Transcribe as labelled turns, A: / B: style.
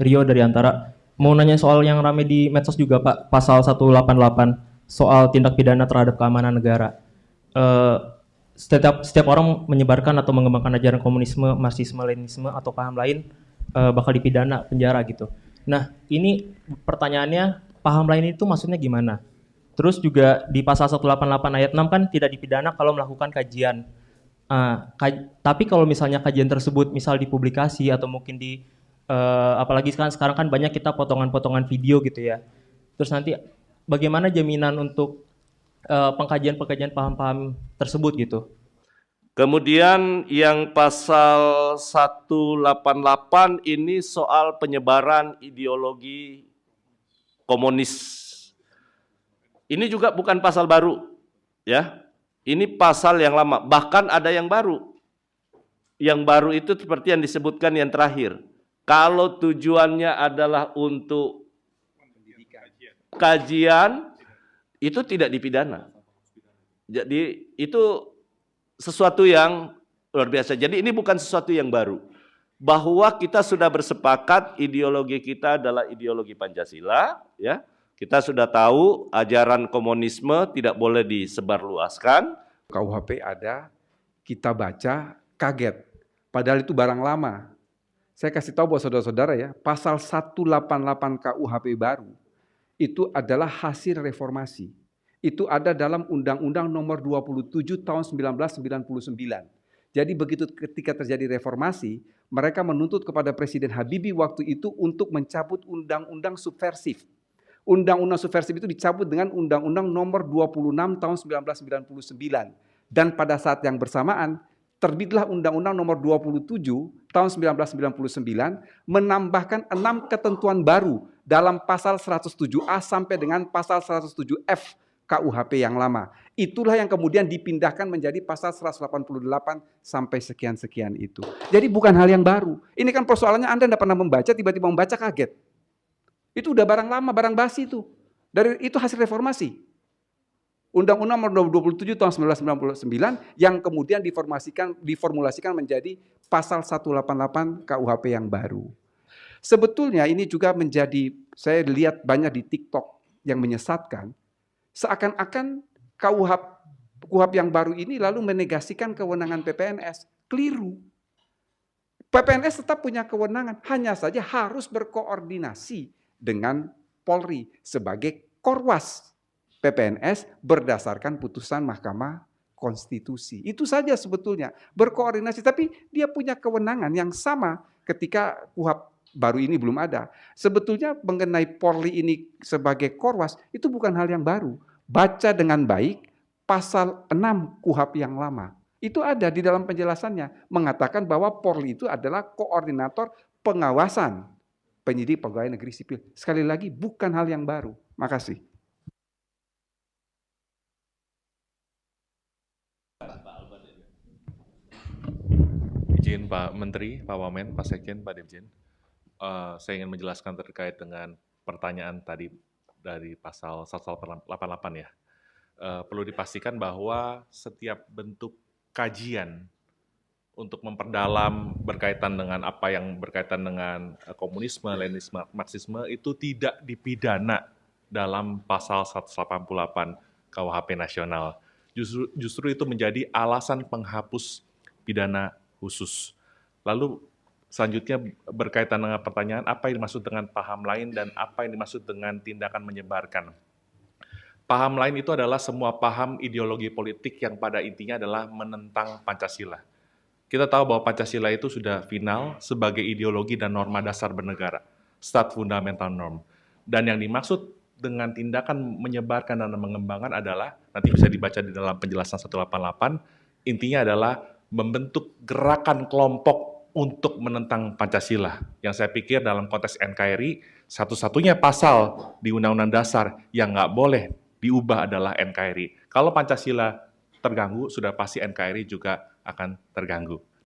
A: Rio dari Antara. Mau nanya soal yang rame di medsos juga Pak, pasal 188 soal tindak pidana terhadap keamanan negara. Eh, setiap orang menyebarkan atau mengembangkan ajaran komunisme, marxisme, leninisme atau paham lain bakal dipidana penjara gitu. Nah, ini pertanyaannya paham lain itu maksudnya gimana? Terus juga di pasal 188 ayat 6 kan tidak dipidana kalau melakukan kajian. Tapi kalau misalnya kajian tersebut misal dipublikasi atau mungkin apalagi sekarang kan banyak kita potongan-potongan video gitu ya. Terus nanti bagaimana jaminan untuk pengkajian-pengkajian paham-paham tersebut gitu?
B: Kemudian yang pasal 188 ini soal penyebaran ideologi komunis. Ini juga bukan pasal baru, ya. Ini pasal yang lama, bahkan ada yang baru. Yang baru itu seperti yang disebutkan yang terakhir. Kalau tujuannya adalah untuk kajian, itu tidak dipidana. Jadi itu sesuatu yang luar biasa. Jadi ini bukan sesuatu yang baru. Bahwa kita sudah bersepakat ideologi kita adalah ideologi Pancasila, ya. Kita sudah tahu ajaran komunisme tidak boleh disebarluaskan.
C: KUHP ada, kita baca, kaget. Padahal itu barang lama. Saya kasih tahu buat saudara-saudara ya, pasal 188 KUHP baru, itu adalah hasil reformasi. Itu ada dalam Undang-Undang Nomor 27 Tahun 1999. Jadi begitu ketika terjadi reformasi, mereka menuntut kepada Presiden Habibie waktu itu untuk mencabut undang-undang subversif. Undang-undang subversif itu dicabut dengan Undang-Undang Nomor 26 Tahun 1999. Dan pada saat yang bersamaan, terbitlah Undang-Undang Nomor 27 Tahun 1999 menambahkan 6 ketentuan baru dalam pasal 107A sampai dengan pasal 107F KUHP yang lama. Itulah yang kemudian dipindahkan menjadi pasal 188 sampai sekian-sekian itu. Jadi bukan hal yang baru. Ini kan persoalannya Anda tidak pernah membaca, tiba-tiba membaca kaget. Itu udah barang lama, barang basi itu. Itu hasil reformasi. Undang-Undang Nomor 27 Tahun 1999 yang kemudian diformulasikan menjadi pasal 188 KUHP yang baru. Sebetulnya ini juga menjadi, saya lihat banyak di TikTok yang menyesatkan, seakan-akan KUHP yang baru ini lalu menegasikan kewenangan PPNS. Keliru. PPNS tetap punya kewenangan, hanya saja harus berkoordinasi dengan Polri sebagai korwas PPNS berdasarkan putusan Mahkamah Konstitusi. Itu saja sebetulnya, berkoordinasi, tapi dia punya kewenangan yang sama ketika KUHP baru ini belum ada. Sebetulnya mengenai Polri ini sebagai korwas, itu bukan hal yang baru. Baca dengan baik pasal 6 KUHP yang lama. Itu ada di dalam penjelasannya, mengatakan bahwa Polri itu adalah koordinator pengawasan penyidik pegawai negeri sipil. Sekali lagi, bukan hal yang baru. Makasih.
D: Izin Pak Menteri, Pak Wamen, Pak Sekjen, Pak Dirjen. Saya ingin menjelaskan terkait dengan pertanyaan tadi dari pasal 188 ya. Perlu dipastikan bahwa setiap bentuk kajian untuk memperdalam berkaitan dengan apa yang berkaitan dengan komunisme, leninisme, marxisme itu tidak dipidana dalam pasal 188 KUHP nasional. Justru itu menjadi alasan penghapus pidana khusus. Lalu selanjutnya berkaitan dengan pertanyaan apa yang dimaksud dengan paham lain dan apa yang dimaksud dengan tindakan menyebarkan. Paham lain itu adalah semua paham ideologi politik yang pada intinya adalah menentang Pancasila. Kita tahu bahwa Pancasila itu sudah final sebagai ideologi dan norma dasar bernegara, stat fundamental norm. Dan yang dimaksud dengan tindakan menyebarkan dan mengembangkan adalah, nanti bisa dibaca di dalam penjelasan 188, intinya adalah membentuk gerakan kelompok untuk menentang Pancasila. Yang saya pikir dalam konteks NKRI, satu-satunya pasal di Undang-Undang Dasar yang nggak boleh diubah adalah NKRI. Kalau Pancasila terganggu, sudah pasti NKRI juga akan terganggu.